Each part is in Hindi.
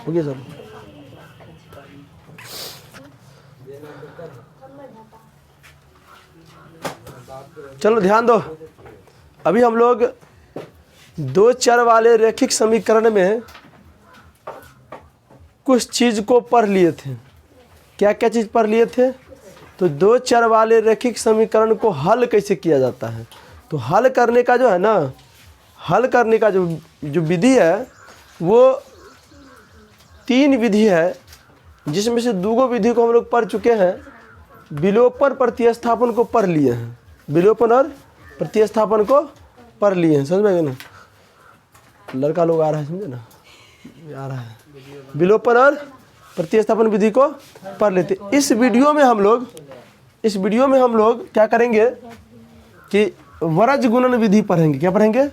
हो गया सब। चलो ध्यान दो, अभी हम लोग दो चर वाले रैखिक समीकरण में कुछ चीज़ को पढ़ लिए थे। क्या क्या चीज़ पढ़ लिए थे? तो दो चर वाले रैखिक समीकरण को हल कैसे किया जाता है। तो हल करने का जो है ना, हल करने का जो विधि है वो 3 विधि है, जिसमें से 2 विधि को हम लोग पढ़ चुके हैं। विलोपन प्रतिस्थापन को पढ़ लिए हैं, विलोपन और प्रतिस्थापन को पढ़ लिए हैं, समझ में ना। लड़का लोग आ रहा है, समझे ना, आ रहा है। विलोपन और प्रतिस्थापन विधि को पढ़ लेते। इस वीडियो में हम लोग क्या करेंगे कि वरज गुणन विधि पढ़ेंगे। क्या पढ़ेंगे?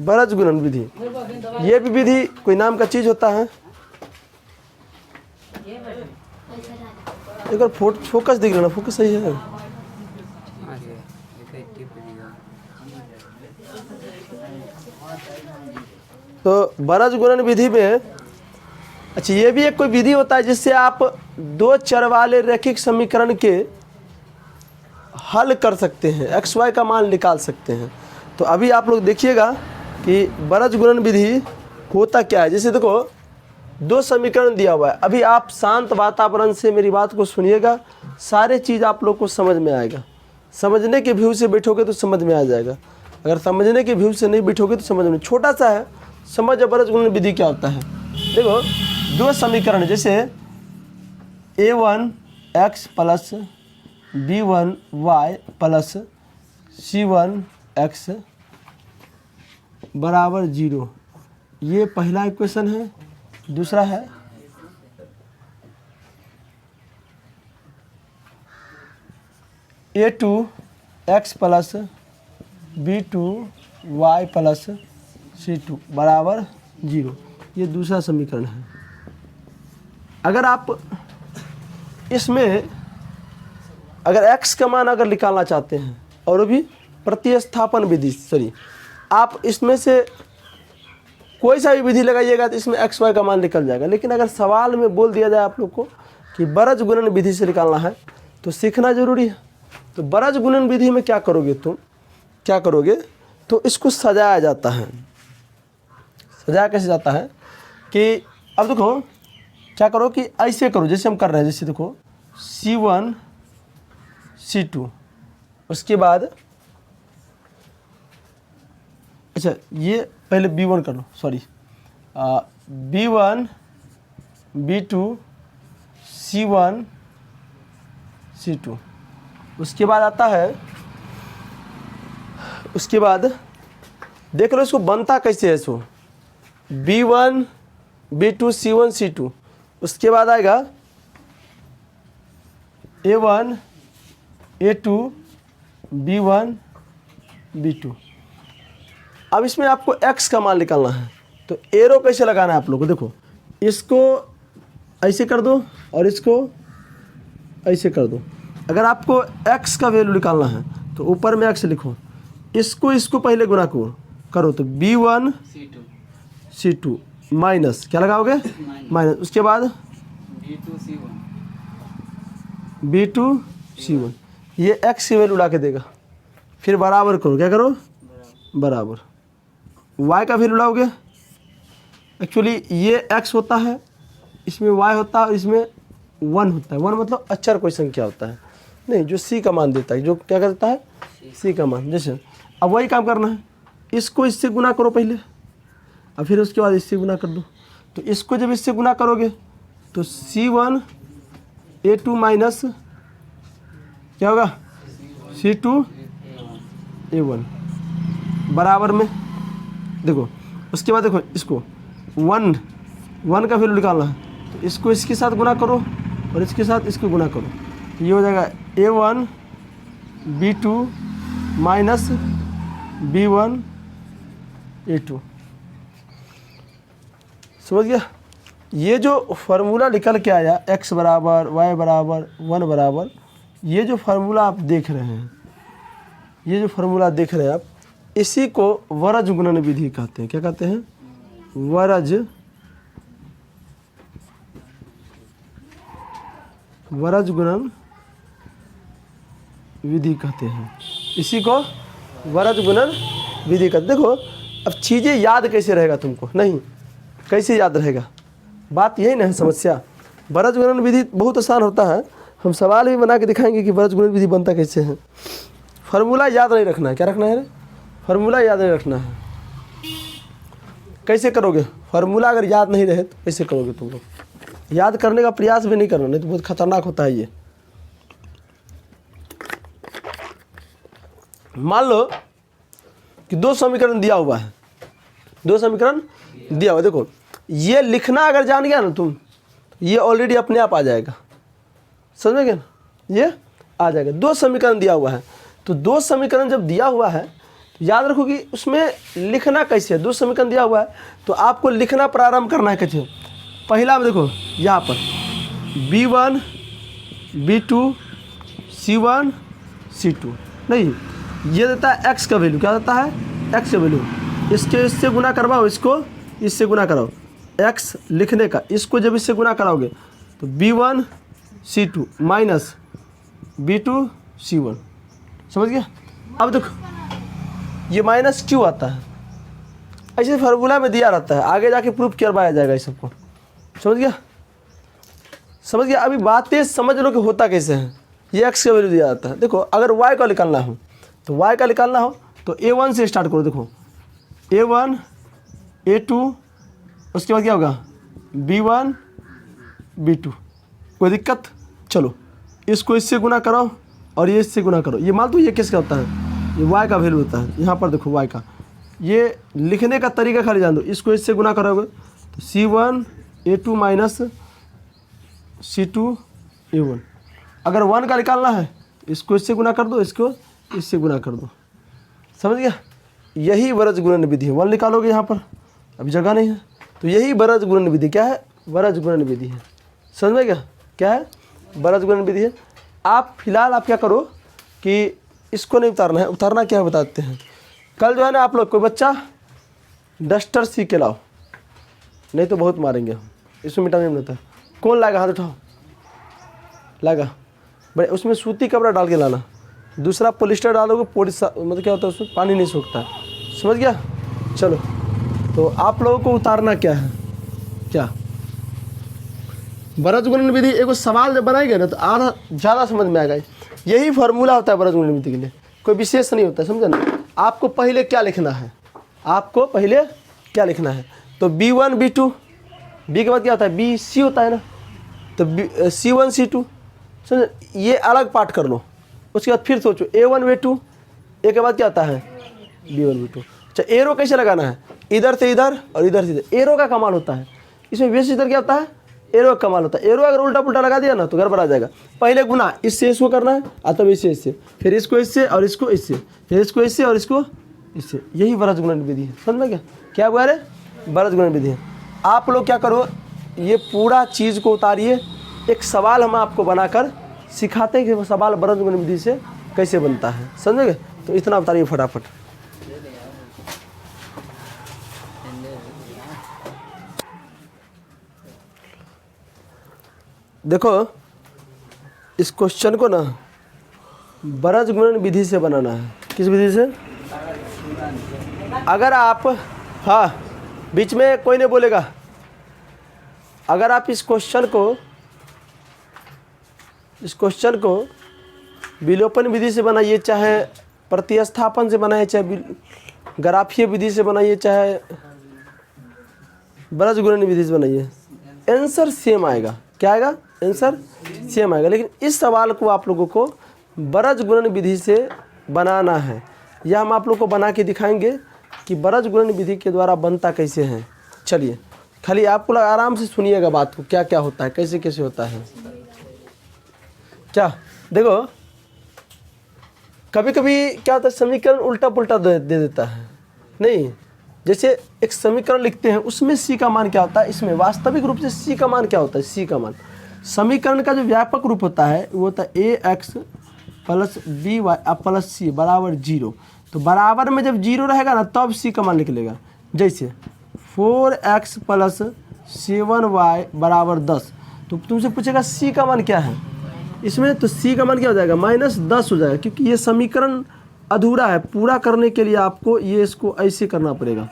वरज गुणन विधि। ये भी विधि कोई नाम का चीज होता है। एक बार फोकस देख लेना, फोकस सही है। तो वरज गुणन विधि में अच्छा, ये भी एक कोई विधि होता है जिससे आप 2 चर वाले रैखिक समीकरण के हल कर सकते हैं, एक्स वाई का मान निकाल सकते हैं। तो अभी आप लोग देखिएगा कि वरज गुणन विधि होता क्या है। जैसे देखो 2 समीकरण दिया हुआ है, अभी आप शांत वातावरण से मेरी बात को सुनिएगा, सारे चीज़ आप लोग को समझ में आएगा। समझने के व्यू से बैठोगे तो समझ में आ जाएगा, अगर समझने के व्यू से नहीं बैठोगे तो समझ में, छोटा सा है समझ। वरज गुणन विधि क्या होता है? देखो 2 समीकरण, जैसे a1 x plus b1 y plus c1 x बराबर 0, ये पहला इक्वेशन है। दूसरा है a2 x plus b2 y plus c2 बराबर 0, ये दूसरा समीकरण है। अगर आप इसमें अगर x का मान अगर निकालना चाहते हैं, और भी प्रतिस्थापन विधि, आप इसमें से कोई सा भी विधि लगाइएगा तो इसमें एक्स वाई का मान निकल जाएगा। लेकिन अगर सवाल में बोल दिया जाए आप लोग को कि वरज गुणन विधि से निकालना है तो सीखना जरूरी है। तो वरज गुणन विधि में क्या करोगे तुम, क्या करोगे तो इसको सजाया जाता है। सजाया कैसे जाता है कि अब देखो क्या करो कि ऐसे करो जैसे हम कर रहे हैं। जैसे देखो C1 C2, उसके बाद अच्छा ये पहले B1 कर लो, sorry B1 B2 C1 C2, उसके बाद आता है, उसके बाद देख लो इसको बनता कैसे है। इसको B1 B2 C1 C2, उसके बाद आएगा A1 A2 B1 B2। अब इसमें आपको x का मान निकालना है, तो एरो कैसे लगाना है आप लोगों को, देखो इसको ऐसे कर दो और इसको ऐसे कर दो। अगर आपको x का वैल्यू निकालना है तो ऊपर में x लिखो, इसको पहले गुणा करो तो B1 C2 माइनस क्या लगाओगे, माइनस, उसके बाद B2 C1, ये x की वैल्यू ला के देगा। फिर बराबर करो, क्या करो, बराबर y का वैल्यू लाओगे। एक्चुअली ये x होता है, इसमें y होता है और इसमें 1 होता है। 1 मतलब अक्षर कोई संख्या होता है, नहीं जो c का मान देता है, जो क्या करता है c का मान। जैसे अब वही काम करना है, इसको इससे गुना करो पहले, और फिर उसके बाद इससे गुना कर दो। तो इसको जब इससे गुना करोगे तो C1 A2 माइनस क्या होगा C2 A1 बराबर में, देखो उसके बाद देखो इसको 1 का वैल्यू निकालना है, तो इसको इसके साथ गुना करो और इसके साथ इसको गुना करो, तो ये हो जाएगा A1 B2 minus B1 A2। समझ गया? ये जो फार्मूला निकल के आया x बराबर y बराबर 1 बराबर, ये जो फार्मूला आप देख रहे हैं, ये जो फार्मूला देख रहे हैं आप, इसी को वरज गुणन विधि कहते हैं। क्या कहते हैं? वरज वरज गुणन विधि कहते हैं। इसी को वरज गुणन विधि कहते। देखो अब चीज़ें याद कैसे रहेगा तुमको, नहीं कैसे याद रहेगा, बात यही नहीं समस्या। वरज गुणन विधि बहुत आसान होता है, हम सवाल भी बना के दिखाएंगे कि वरज गुणन विधि बनता कैसे है। फार्मूला याद नहीं रखना है, क्या रखना है, फार्मूला याद नहीं रखना है। कैसे करोगे, फार्मूला अगर याद नहीं रहे तो कैसे करोगे तुम लोग, याद करने का प्रयास भी नहीं करना, नहीं तो बहुत खतरनाक होता है ये। मान लो कि दो समीकरण दिया हुआ है, दो समीकरण दिया हुआ, देखो ये लिखना अगर जान गया ना तुम, ये ऑलरेडी अपने आप आ जाएगा, समझ गए ना, ये आ जाएगा। दो समीकरण दिया हुआ है, तो दो समीकरण जब दिया हुआ है तो याद रखो कि उसमें लिखना कैसे है। दो समीकरण दिया हुआ है तो आपको लिखना प्रारंभ करना है कैसे। पहला में देखो यहाँ पर B1 B2 C1 C2, नहीं ये देता है x का वैल्यू, क्या देता है x का वैल्यू, इससे गुना करवाओ, इसको इससे गुना कराओ, x लिखने का, इसको जब इससे गुना कराओगे तो B1 C2 minus B2 C1, समझ गया। अब देखो ये माइनस क्यों आता है, ऐसे फार्मूला में दिया रहता है, आगे जाके प्रूफ करवाया जाएगा इस सबको, समझ गया, समझ गया। अभी बातें समझ लो कि होता कैसे है। ये x का वैल्यू दिया जाता है, देखो अगर y का निकालना हो तो y का निकालना हो तो A1 से स्टार्ट करो, देखो A1 A2, उसके बाद क्या होगा B1 B2, कोई दिक्कत। चलो इसको इससे गुना कराओ और ये इससे गुना करो, ये मान लो ये किसका होता है, ये y का वैल्यू होता है। यहाँ पर देखो y का, ये लिखने का तरीका खाली जान दो, इसको इससे गुना करोगे तो C1 A2 minus C2 A1। अगर 1 का निकालना है इसको इससे गुना कर दो, इसको इससे गुना कर दो, समझ गया। यही वरज गुणन विधि है। 1 निकालोगे यहाँ पर, अभी जगह नहीं है, तो यही वरज गुणन विधि क्या है, वरज गुणन विधि है, समझ में क्या है, वरज गुणन विधि है। आप फिलहाल आप क्या करो कि इसको नहीं उतारना है, उतारना क्या है बताते हैं। कल जो है ना आप लोग कोई बच्चा डस्टर सीख के लाओ, नहीं तो बहुत मारेंगे हम, इसमें मिटा नहीं मिलता। कौन लाएगा, हाथ उठाओ, लाएगा भाई, उसमें सूती कपड़ा डाल के लाना, दूसरा पॉलिस्टर डालोगे, मतलब क्या होता है उसमें पानी नहीं सूखता, समझ गया। चलो तो आप लोगों को उतारना क्या है, क्या वरज गुणन विधि। एगो सवाल जब बनाएंगे ना तो आधा ज़्यादा समझ में आएगा। यही फार्मूला होता है वरज गुणन विधि के लिए, कोई विशेष नहीं होता, समझे ना। आपको पहले क्या लिखना है, आपको पहले क्या लिखना है, तो B1 B2, B के बाद क्या होता है BC होता है ना, तो C1 C2, समझे। ये अलग पार्ट कर लो, उसके बाद फिर सोचो A1 A2, ए के बाद क्या आता है B1 B2। अच्छा एरो कैसे लगाना है, इधर से इधर और इधर से इधर, एरो का कमाल होता है इसमें। बेस इधर क्या होता है, एरो का कमाल होता है। एरो अगर उल्टा पुल्टा लगा दिया ना तो गड़बड़ आ जाएगा। पहले गुना इससे इसको करना है, तब इससे इससे, फिर इसको इससे और इसको इससे, फिर इसको इससे और इसको इससे, यही वरज गुणन विधि है, समझ में क्या हुआ रे, वरज गुणन विधि है। आप लोग क्या करो, ये पूरा चीज़ को उतारिए, एक सवाल हम आपको बनाकर सिखाते हैं कि वो सवाल वरज गुणन विधि से कैसे बनता है, समझोगे। तो इतना उतारिए फटाफट। देखो इस क्वेश्चन को ना वरज गुणन विधि से बनाना है। किस विधि से, अगर आप, हाँ बीच में कोई नहीं बोलेगा, अगर आप इस क्वेश्चन को विलोपन विधि से बनाइए, चाहे प्रतिस्थापन से बनाइए, चाहे ग्राफीय विधि से बनाइए, चाहे वरज गुणन विधि से बनाइए, आंसर सेम आएगा। क्या आएगा, आंसर सेम आएगा। लेकिन इस सवाल को आप लोगों को वरज गुणन विधि से बनाना है। यह हम आप लोग को बना के दिखाएंगे कि वरज गुणन विधि के द्वारा बनता कैसे है। चलिए खाली आपको आराम से सुनिएगा बात को, क्या क्या होता है, कैसे कैसे होता है। क्या देखो कभी कभी क्या होता है, समीकरण उल्टा पुल्टा दे देता है। नहीं, जैसे एक समीकरण लिखते हैं उसमें सी का मान क्या होता है, इसमें वास्तविक रूप से सी का मान क्या होता है, सी का मान समीकरण का जो व्यापक रूप होता है वो होता है ax प्लस by प्लस सी बराबर 0। तो बराबर में जब 0 रहेगा ना तब सी का मान निकलेगा। जैसे 4x प्लस 7y बराबर 10, तो तुमसे पूछेगा सी का मान क्या है, इसमें, तो सी का मान क्या हो जाएगा -10 हो जाएगा, क्योंकि ये समीकरण अधूरा है। पूरा करने के लिए आपको ये इसको ऐसे करना पड़ेगा,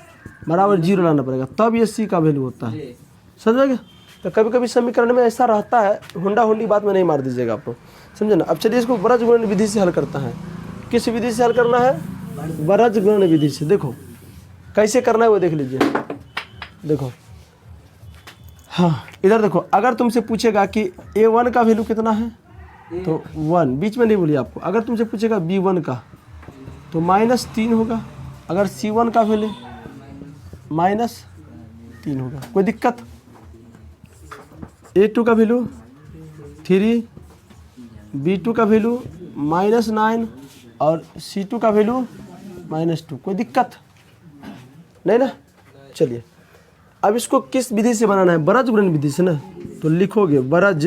बराबर 0 लाना पड़ेगा, तब ये सी का वैल्यू होता है। समझ गए? तो कभी कभी समीकरण में ऐसा रहता है, हुंडा हुंडी बात में नहीं मार दीजिएगा आप लोग, समझे ना। अब चलिए इसको बरज गुणन विधि से हल करता है। किस विधि से हल करना है? बरज गुणन विधि से। देखो कैसे करना है वो देख लीजिए। देखो हाँ, इधर देखो, अगर तुमसे पूछेगा कि A1 का वैल्यू कितना है, तो 1, बीच में नहीं बोलिए आपको। अगर तुमसे पूछेगा B1 का, तो -3 होगा। अगर C1 का वैल्यू -3 होगा, कोई दिक्कत? A2 का वैल्यू 3, B2 का वैल्यू -9 और C2 का वैल्यू -2, कोई दिक्कत नहीं ना। चलिए अब इसको किस विधि से बनाना है? बरज गुणन विधि से ना। तो लिखोगे बरज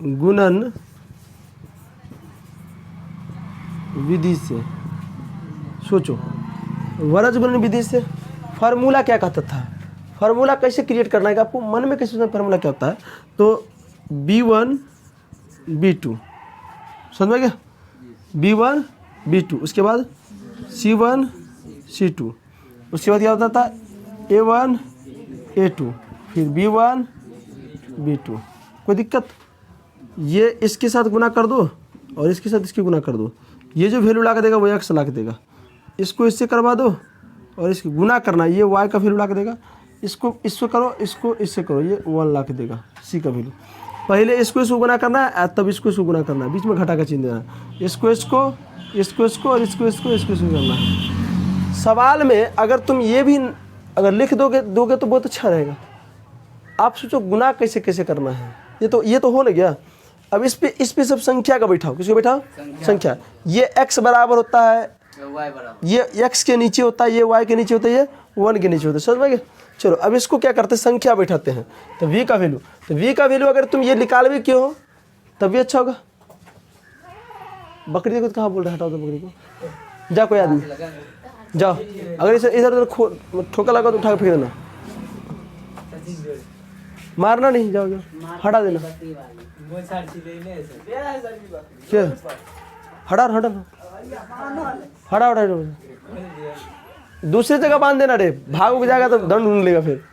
गुणन विधि से। सोचो, बरज गुणन विधि से फार्मूला क्या कहता था? फार्मूला कैसे क्रिएट करना है, आपको मन में कैसे फार्मूला क्या होता है? तो B1 B2, समझ गए? B1 B2, उसके बाद C1 C2, उसके बाद क्या होता था? A1 A2, फिर B1 B2, कोई दिक्कत? ये इसके साथ गुना कर दो और इसके साथ इसकी गुना कर दो। ये जो वैल्यू ला के देगा वो x ला के देगा। इसको इससे करवा दो और इसकी गुना करना, ये y का वैल्यू ला के देगा। इसको इससे करो, इसको इससे करो, ये 1 ला के देगा c का वैल्यू। पहले इसको गुना करना है, तब इसको गुना करना है, बीच में घटा का चिन्ह देना है। इसको और इसको करना है। सवाल में अगर तुम ये भी अगर लिख दोगे तो बहुत अच्छा रहेगा। आप सोचो गुना कैसे कैसे करना है, ये तो हो ना गया। अब इस पे सब संख्या का बैठाओ। किसको बैठाओ? संख्या। ये x बराबर होता है, ये x के नीचे होता है, ये y के नीचे होता है, ये 1 के नीचे होता है। समझ में? चलो अब इसको क्या करते हैं? संख्या बैठाते हैं। तो v का वैल्यू, तो v का वैल्यू अगर तुम ये निकाल भी क्यों हो तब भी अच्छा होगा। बकरी को कहाँ बोल रहा है? हटाओ तो बकरी को। जा कोई आदमी जाओ, अगर इसे इधर उधर ठोका लगा तो उठा के फेंक देना, मारना नहीं। जाओ हटा देना। क्या? हटा दूसरी जगह बांध देना रे, भाग जाएगा तो दंड ढूंढ लेगा फिर।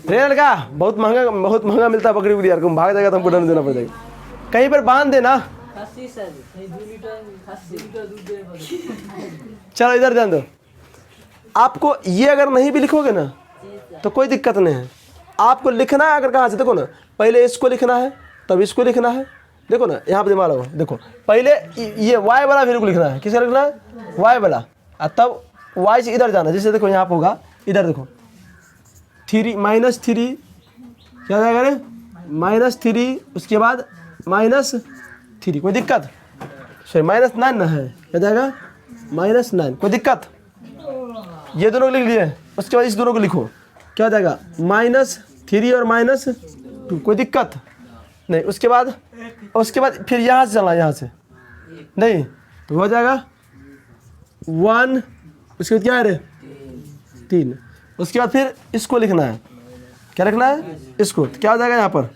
रे लड़का, बहुत महंगा मिलता है बकरी यार, भाग जाएगा तो हमको दंड देना पड़ेगा। कहीं पर बांध देना। चलो इधर ध्यान दो। आपको ये अगर नहीं भी लिखोगे ना तो कोई दिक्कत नहीं है। आपको लिखना है अगर कहाँ से, देखो ना, पहले इसको लिखना है तब इसको लिखना है। देखो ना यहाँ पे दिमाग लगाओ, देखो पहले ये y वाला वैल्यू को लिखना है। किसे लिखना है? y वाला, और तब y से इधर जाना। जैसे देखो यहाँ पे होगा, इधर देखो 3 क्या जाएगा रे? -3, उसके बाद -3, कोई दिक्कत? सॉरी -9 ना है, क्या जाएगा? -9, कोई दिक्कत? ये दोनों लिख लिए, उसके बाद इस दोनों को लिखो, क्या हो जाएगा? -3 और -2, कोई दिक्कत नहीं। उसके बाद फिर यहाँ से चलना, यहाँ से नहीं तो हो जाएगा 1, उसके बाद क्या है रे? 3, उसके बाद फिर इसको लिखना है। क्या लिखना है? इसको। तो क्या हो जाएगा? यहाँ पर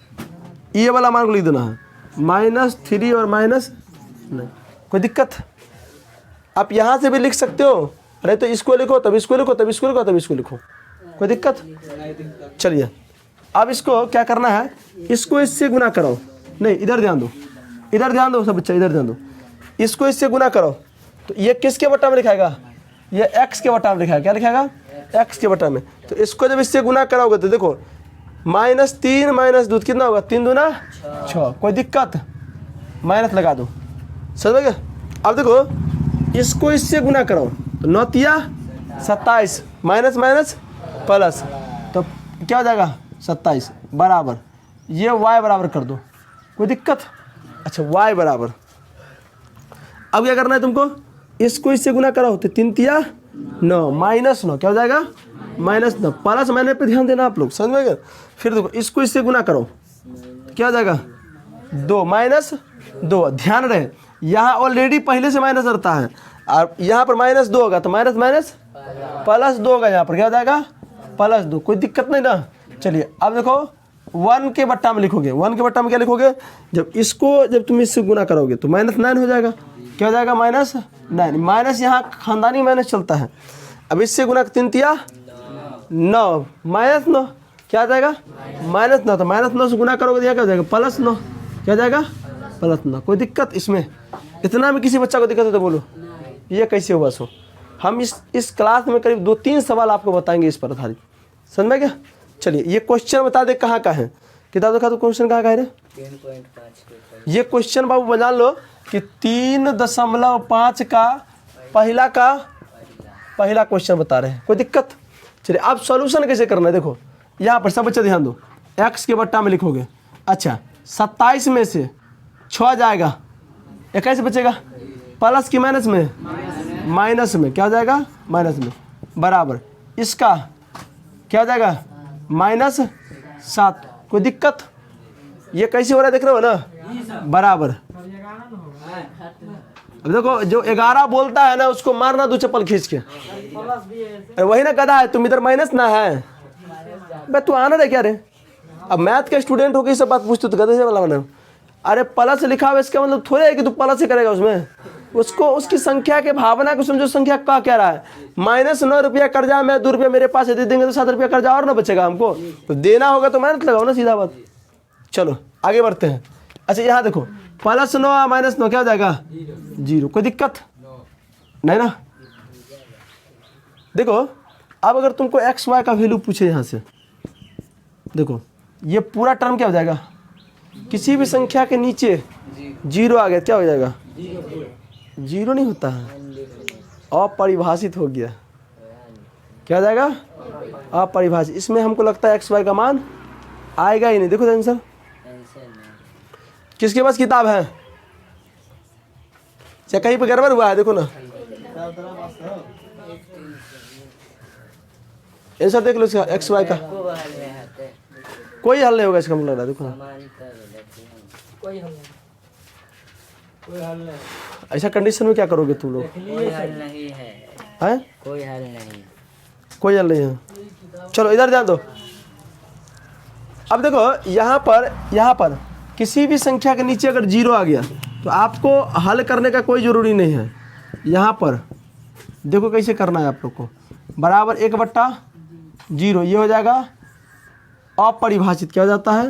ये वाला मान को लिख देना है, -3 और नहीं, कोई दिक्कत? आप यहाँ से भी लिख सकते हो। अरे तो इसको लिखो तब इसको लिखो तब इसको लिखो तब इसको लिखो, कोई दिक्कत? चलिए अब इसको क्या करना है? इसको इससे गुना करो। नहीं, इधर ध्यान दो सब बच्चा, इधर ध्यान दो। इसको इससे गुना करो तो ये किसके बटा में लिखाएगा? ये x के बटा में लिखाएगा। क्या लिखाएगा? x के बटा में। तो इसको जब इससे गुना कराओगे तो देखो -3 -2 कितना होगा? 3 दूना 6, कोई दिक्कत? माइनस लगा दो, समझ गए? अब देखो इसको इससे गुना करो तो 9 तिया 27, माइनस प्लस, तो क्या हो जाएगा? 27 बराबर, ये y बराबर कर दो, कोई दिक्कत? अच्छा y बराबर, अब क्या करना है तुमको? इसको इससे गुना करो तो 3 तिया 9, -9, क्या हो जाएगा? -9, प्लस माइनस पे ध्यान देना आप लोग, समझ में गए? फिर देखो इसको इससे गुना करो तो क्या हो जाएगा? 2 -2, ध्यान रहे यहाँ ऑलरेडी पहले से माइनस रहता है और यहाँ पर -2 होगा तो माइनस +2 होगा, यहाँ पर क्या हो जाएगा? +2, कोई दिक्कत नहीं ना? चलिए अब देखो 1 के बट्टा में लिखोगे, 1 के बट्टा में क्या लिखोगे, जब तुम इससे गुना करोगे तो -9 हो जाएगा। क्या हो जाएगा? -9। माइनस यहाँ खानदानी माइनस चलता है। अब इससे गुना 3 तिया 9 -9 क्या आ जाएगा? -9। तो -9 से गुना करोगे तो क्या हो जाएगा? +9। क्या जाएगा? +9। कोई दिक्कत इसमें? इतना में किसी बच्चा को दिक्कत है तो बोलो, ये कैसे होगा? सो हम इस क्लास में करीब 2-3 सवाल आपको बताएंगे इस पर आधारित, समझ में क्या? चलिए ये क्वेश्चन बता दे कहाँ का है, किताब देखा तो क्वेश्चन कहाँ का है रे? 3.5। ये क्वेश्चन बाबू बना लो कि 3.5 का पहला क्वेश्चन बता रहे हैं। कोई दिक्कत? चलिए अब सॉल्यूशन कैसे करना है देखो, यहाँ पर सब बच्चे ध्यान दो। x के बट्टा में लिखोगे, अच्छा 27 में से 6 जाएगा, 21 बचेगा, प्लस की माइनस में? माइनस में। क्या हो जाएगा? माइनस में। बराबर इसका क्या हो जाएगा? -7। कोई दिक्कत? ये कैसे हो रहा है देख रहे हो ना? बराबर। अब देखो जो 11 बोलता है ना उसको मारना 2 चप्पल खींच के। वही ना गधा है, तुम इधर माइनस ना है बे, तू आना रे क्या रे? अब मैथ के स्टूडेंट हो के सब बात पूछते तो गधे से वाला बना। अरे प्लस लिखा हुआ इसका मतलब थोड़े है कि तू प्लस ही करेगा उसमें, उसको उसकी संख्या के भावना को समझो। संख्या का क्या रहा है? -9 रुपया कर्जा, मैं 2 रुपया मेरे पास दे देंगे तो 7 रुपया कर्जा और ना बचेगा हमको, तो देना होगा तो मेहनत लगाओ ना, सीधा बात। चलो आगे बढ़ते हैं। अच्छा यहाँ देखो +9 -9 क्या हो जाएगा? 0। कोई दिक्कत नहीं ना? देखो अब अगर तुमको XY का वैल्यू पूछे यहाँ से, देखो ये पूरा टर्म क्या हो जाएगा? किसी भी संख्या के नीचे 0 आ गया क्या हो जाएगा? 0 नहीं होता है, अपरिभाषित हो गया। क्या हो जाएगा? अपरिभाषित। इसमें हमको लगता है XY का मान आएगा ही नहीं। देखो आंसर किसके पास किताब है? क्या कहीं पे गड़बड़ हुआ है? देखो ना आंसर देख लो इसका XY का। कोई हल नहीं होगा इसका, मतलब लग रहा है। देखो ना ऐसा कंडीशन में क्या करोगे तुम लोग? कोई हल नहीं है, हैं? कोई हल नहीं, कोई हल नहीं है। चलो इधर ध्यान दो। अब देखो यहाँ पर किसी भी संख्या के नीचे अगर 0 आ गया तो आपको हल करने का कोई ज़रूरी नहीं है। यहाँ पर देखो कैसे करना है आप लोग को। बराबर 1/0 ये हो जाएगा अपरिभाषित। क्या हो जाता है?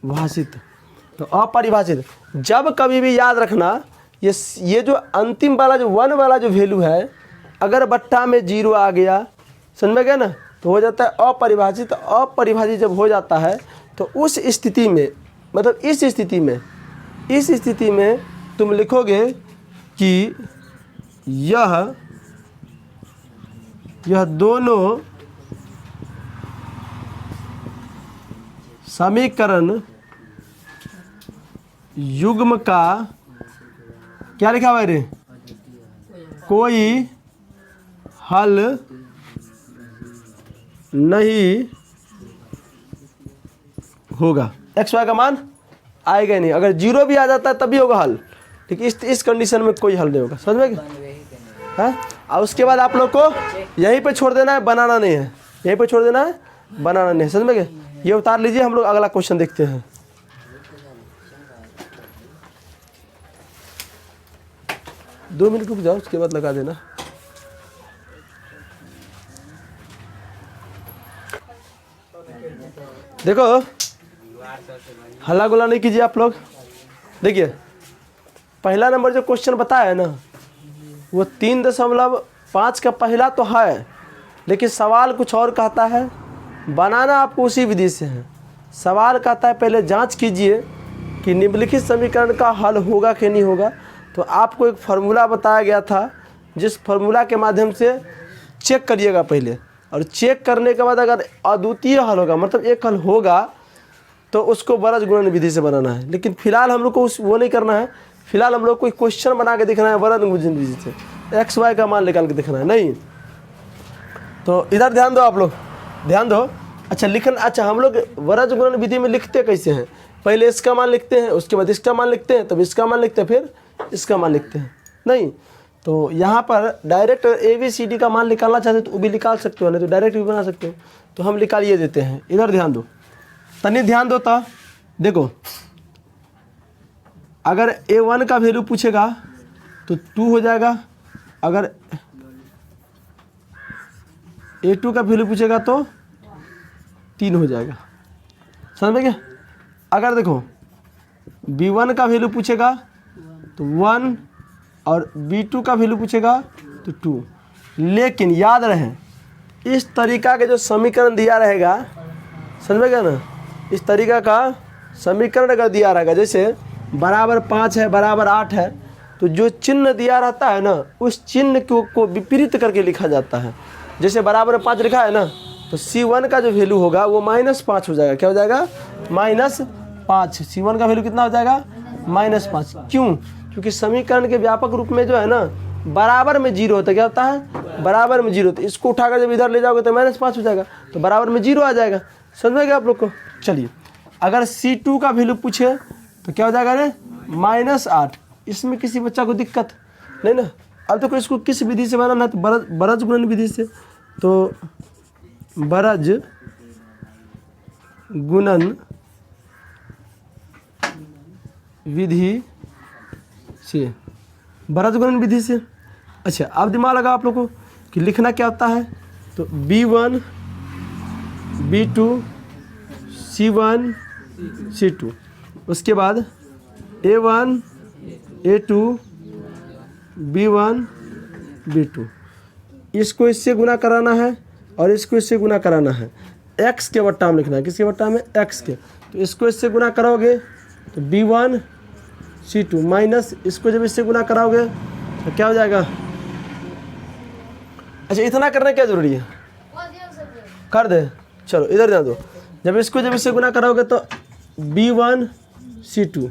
अपरिभाषित। तो अपरिभाषित जब कभी भी याद रखना, ये जो अंतिम वाला जो 1 वाला जो वैल्यू है, अगर बट्टा में 0 आ गया, समझ में गया ना, तो हो जाता है अपरिभाषित। अपरिभाषित जब हो जाता है तो उस स्थिति में, मतलब इस स्थिति में तुम लिखोगे कि यह दोनों समीकरण युग्म का क्या लिखा हुआ है रे? कोई हल नहीं होगा। XY का मान आएगा ही नहीं। अगर 0 भी आ जाता है तब भी होगा हल, ठीक है? इस कंडीशन में कोई हल नहीं होगा। समझ में? हाँ। और उसके बाद आप लोग को यहीं पे छोड़ देना है, बनाना नहीं है। यहीं पे छोड़ देना है, बनाना नहीं है। समझ में? ये उतार लीजिए, हम लोग अगला क्वेश्चन देखते हैं। दो मिनट रुक जाओ, उसके बाद लगा देना। देखो हल्ला गुल्ला नहीं कीजिए आप लोग। देखिए पहला नंबर जो क्वेश्चन बताया है ना, वो 3.5 का पहला तो है, लेकिन सवाल कुछ और कहता है। बनाना आपको उसी विधि से है। सवाल कहता है पहले जांच कीजिए कि निम्नलिखित समीकरण का हल होगा कि नहीं होगा। तो आपको एक फार्मूला बताया गया था, जिस फार्मूला के माध्यम से चेक करिएगा पहले, और चेक करने के बाद अगर अद्वितीय हल होगा, मतलब एक हल होगा, तो उसको बरज गुणन विधि से बनाना है। लेकिन फिलहाल हम लोग को वो नहीं करना है। फिलहाल हम लोग को क्वेश्चन बना के दिखना है बरज गुणन विधि से, XY का मान निकाल के दिखना है। नहीं तो इधर ध्यान दो, आप लोग ध्यान दो। अच्छा लिखना, अच्छा हम लोग बरज गुणन विधि में लिखते कैसे हैं? पहले इसका मान लिखते हैं, उसके बाद इसका मान लिखते हैं, तब इसका मान लिखते हैं, फिर इसका मान लिखते हैं। नहीं तो यहाँ पर डायरेक्ट ABCD का मान निकालना चाहते तो वो भी निकाल सकते हो, नहीं तो डायरेक्ट भी बना सकते हो। तो हम निकालिए देते हैं। इधर ध्यान दो, तनी ध्यान दो। तो देखो अगर A1 का वैल्यू पूछेगा तो 2 हो जाएगा, अगर A2 का वैल्यू पूछेगा तो 3 हो जाएगा। समझ में क्या? अगर देखो B1 का वैल्यू पूछेगा तो 1 और B2 का वैल्यू पूछेगा तो 2। लेकिन याद रहे इस तरीका के जो समीकरण दिया रहेगा, समझ में क्या ना, इस तरीका का समीकरण अगर दिया रहेगा, जैसे बराबर 5 है बराबर 8 है, तो जो चिन्ह दिया रहता है ना उस चिन्ह को विपरीत करके लिखा जाता है। जैसे बराबर 5 लिखा है ना, तो C1 का जो वैल्यू होगा वो -5 हो जाएगा। क्या हो जाएगा? -5। C1 का वैल्यू कितना हो जाएगा? -5। क्यों? क्योंकि समीकरण के व्यापक रूप में जो है ना बराबर में 0 होता है। क्या होता है? बराबर में 0 होता है। इसको उठाकर जब इधर ले जाओगे तो -5 हो जाएगा, तो बराबर में 0 आ जाएगा। समझ गए आप लोग को? चलिए, अगर C2 का वैल्यू पूछे तो क्या हो जाएगा रे? -8। इसमें किसी बच्चा को दिक्कत नहीं ना? अब देखो इसको किस विधि से बनाना है, तो बरज गुणन विधि से। तो बरज गुणन विधि से, बरज गुणन विधि से। अच्छा, अब दिमाग लगा आप लोग को कि लिखना क्या होता है। तो B1 B2 C1 C2, उसके बाद A1 A2 B1 B2। इसको इससे गुना कराना है और इसको इससे गुना कराना है। x के बट्टा में लिखना है। किसके बट्टा में? x के। तो इसको इससे गुना कराओगे तो B1 C2 माइनस इसको जब इससे गुना कराओगे तो क्या हो जाएगा? अच्छा, इतना करना क्या जरूरी है? कर दे। चलो इधर ध्यान दो, जब इससे गुना कराओगे तो B1 C2।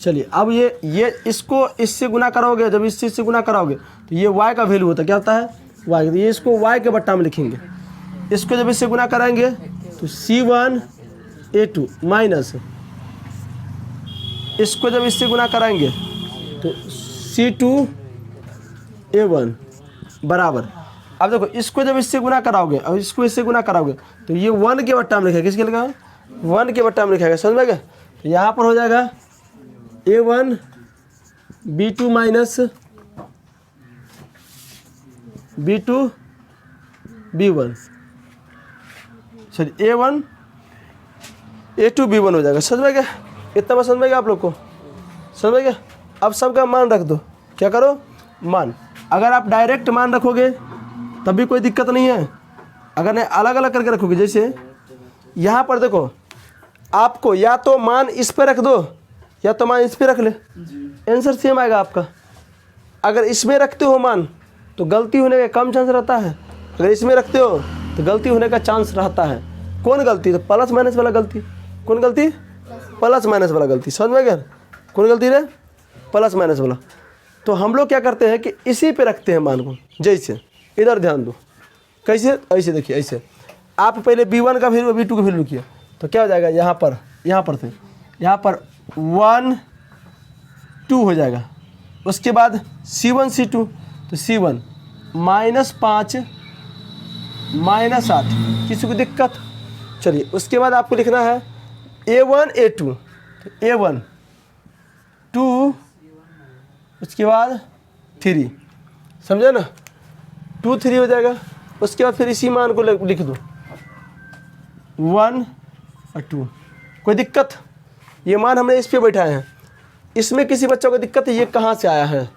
चलिए, अब ये इसको इससे गुना कराओगे, जब इससे गुना कराओगे तो ये y का वैल्यू होता है। क्या होता है? y। तो ये इसको y के बट्टा में लिखेंगे। इसको जब इससे गुना कराएंगे तो C1 A2 माइनस इसको जब इससे गुना कराएंगे तो C2 A1 बराबर। अब देखो इसको जब इससे गुना कराओगे और इसको इससे गुना कराओगे तो ये 1 के बट्टा में लिखेगा। किसके लिखा? 1 के बट्टा में लिखेगा। समझ में गया? तो यहाँ पर हो जाएगा A1 B2 minus B2 B1। Sorry A1 A2 B1 हो जाएगा। समझ में गया? इतना बात समझ में गया आप लोग को? समझ में गया? अब सबका मान रख दो। क्या करो? मान। अगर आप डायरेक्ट मान रखोगे तब भी कोई दिक्कत नहीं है। अगर नहीं अलग अलग करके रखोगे, जैसे यहाँ पर देखो आपको या तो मान इस पे रख दो या तो मान इस पे रख ले, आंसर सेम आएगा आपका। अगर इसमें रखते हो मान तो गलती होने का कम चांस रहता है, अगर इसमें रखते हो तो गलती होने का चांस रहता है। कौन गलती? तो प्लस माइनस वाला गलती। कौन गलती? प्लस माइनस वाला गलती। समझ में गया? कौन गलती रे? प्लस माइनस वाला। तो हम लोग क्या करते हैं कि इसी पे रखते हैं मान को। जैसे इधर ध्यान दो, कैसे? ऐसे देखिए, ऐसे आप पहले B1 का वैल्यू B2 का वैल्यू किया तो क्या हो जाएगा? यहाँ पर से यहाँ पर 1 2 हो जाएगा। उसके बाद C1 C2 तो C1 -5 -8। किसी को दिक्कत? चलिए, उसके बाद आपको लिखना है A1 A2 तो A1 2, उसके बाद 3। समझे ना? 2 3 हो जाएगा। उसके बाद फिर इसी मान को लिख दो 1 और 2। कोई दिक्कत? ये मान हमने इस पे बैठाए हैं, इसमें किसी बच्चों को दिक्कत है? ये कहाँ से आया है?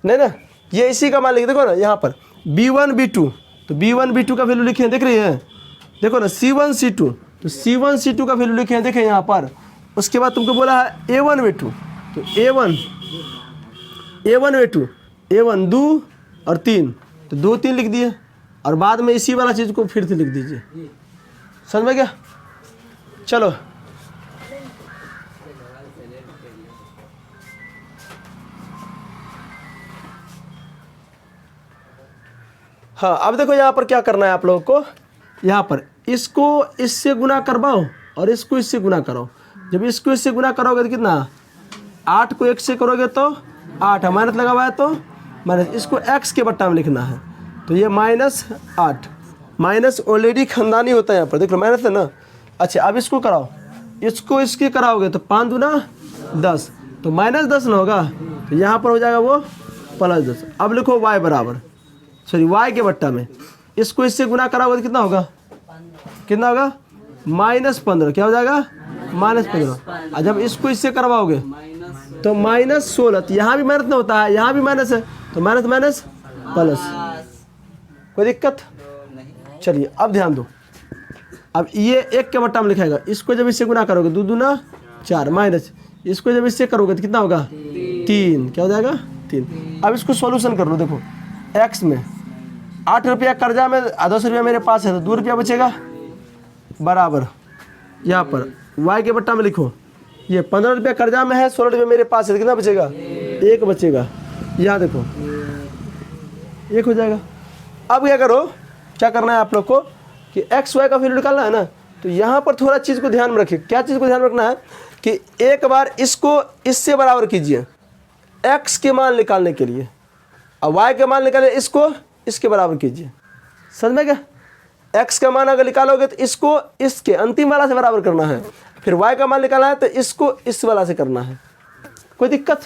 नहीं ना, ये इसी का मान लिख। देखो ना यहाँ पर B1 B2 तो B1 B2 का वैल्यू लिखे हैं, देख रही है? देखो ना C1 C2 तो C1 C2 का वैल्यू लिखे हैं, देखें यहाँ पर। उसके बाद तुमको बोला है A1 A2 तो A1 A2 A1 2 और 3 तो 2 3 लिख दिए और बाद में इसी वाला चीज़ को फिर से लिख दीजिए। समझ में गया? चलो हाँ, अब देखो यहाँ पर क्या करना है आप लोगों को। यहाँ पर इसको इससे गुना करवाओ और इसको इससे गुना करो। जब इसको इससे गुना करोगे तो कितना? 8 को 1 से करोगे तो 8 है, माइनस लगा हुआ है तो माइनस, इसको x के बट्टा में लिखना है तो ये -8। माइनस ऑलरेडी खानदानी होता है यहाँ पर, देख लो माइनस है ना। अच्छा अब इसको कराओ, इसको इसकी कराओगे तो 5 दूना 10, तो -10 ना होगा, तो यहाँ पर हो जाएगा वो +10। अब लिखो y बराबर, सॉरी y के बट्टा में इसको इससे गुना कराओगे तो कितना होगा, कितना होगा -15, क्या हो जाएगा -15। और जब इसको इससे करवाओगे तो -16, तो यहाँ भी माइनस ना होता है, यहाँ भी माइनस है, तो माइनस माइनस प्लस, कोई दिक्कत। चलिए अब ध्यान दो, अब ये 1 के बट्टा में लिखाएगा, इसको जब इससे गुना करोगे 2 दूना 4 माइनस, इसको जब इससे करोगे तो कितना होगा 3, क्या हो जाएगा 3। अब इसको सॉल्यूशन कर लो, देखो x में 8 रुपया कर्जा में 10 रुपया मेरे पास है तो 2 रुपया बचेगा, बराबर यहाँ पर y के बट्टा में लिखो, ये 15 रुपया कर्जा में है, 16 रुपया मेरे पास है, कितना बचेगा 1 बचेगा, यहाँ देखो 1 हो जाएगा। अब क्या करो, क्या करना है आप लोग को कि एक्स वाई का वैल्यू निकालना है ना, तो यहाँ पर थोड़ा चीज़ को ध्यान में रखिए। क्या चीज़ को ध्यान में रखना है कि एक बार इसको इससे बराबर कीजिए एक्स के मान निकालने के लिए, और वाई के मान निकालने इसको इसके बराबर कीजिए, समझ में क्या। एक्स का मान अगर निकालोगे तो इसको इसके अंतिम वाला से बराबर करना है, फिर वाई का मान निकालना है तो इसको इस वाला से करना है, कोई दिक्कत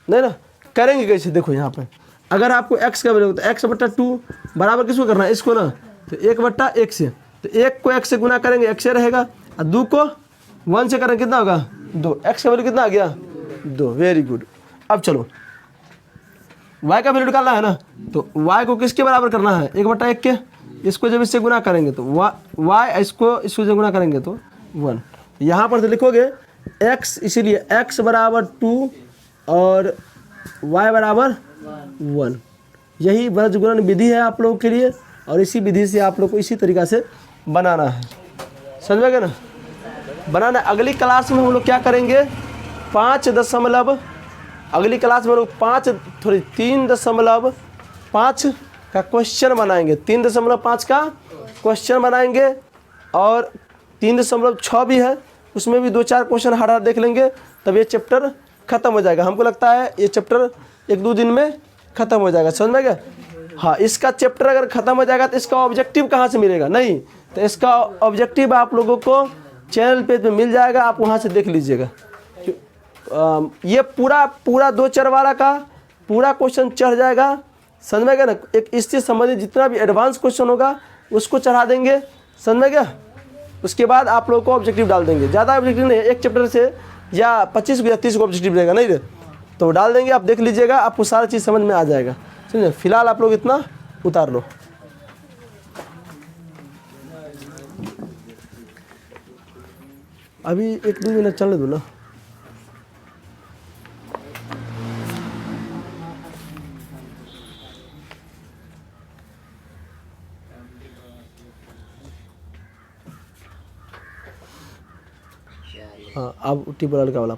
नहीं ना। करेंगे कैसे, देखो यहाँ पर अगर आपको x का वैल्यू तो x/2 बराबर किसको करना है, इसको ना, तो 1/1 से, तो 1 को x से गुना करेंगे x से रहेगा, और 2 को 1 से करेंगे कितना होगा 2, x का वैल्यू कितना आ गया 2, वेरी गुड। अब चलो y का वैल्यू निकालना है ना, तो y को किसके बराबर करना है 1/1 के, इसको जब इससे गुना करेंगे तो y इसको जब गुना करेंगे तो 1, यहाँ पर तो लिखोगे x, इसीलिए x/2 और y बराबर 1, यही वज्रगुणन विधि है आप लोगों के लिए, और इसी विधि से आप लोग को इसी तरीक़ा से बनाना है, समझ गए ना, बनाना। अगली क्लास में हम लोग क्या करेंगे 5.5, अगली क्लास में हम लोग 3.5 का क्वेश्चन बनाएंगे, 3.5 का क्वेश्चन बनाएंगे, और 3.6 भी है, उसमें भी 2-4 क्वेश्चन हार्ड देख लेंगे, तब ये चैप्टर ख़त्म हो जाएगा। हमको लगता है ये चैप्टर 1-2 दिन में ख़त्म हो जाएगा, समझ में गया। हाँ, इसका चैप्टर अगर ख़त्म हो जाएगा तो इसका ऑब्जेक्टिव कहाँ से मिलेगा, नहीं तो इसका ऑब्जेक्टिव आप लोगों को चैनल पेज में मिल जाएगा, आप वहाँ से देख लीजिएगा। ये पूरा 2 चर वाला का पूरा क्वेश्चन चढ़ जाएगा, समझ में गया ना। एक इससे संबंधित जितना भी एडवांस क्वेश्चन होगा उसको चढ़ा देंगे, समझ में गया। उसके बाद आप लोगों को ऑब्जेक्टिव डाल देंगे, ज़्यादा ऑब्जेक्टिव नहीं, एक चैप्टर से या 25 को या 30 को ऑब्जेक्टिव रहेगा, नहीं रे तो डाल देंगे, आप देख लीजिएगा, आपको सारी चीज़ समझ में आ जाएगा, समझे। फिलहाल आप लोग इतना उतार लो। अभी 1-2 मिनट चलने दो ना। हाँ, अब टिप लड़का वाला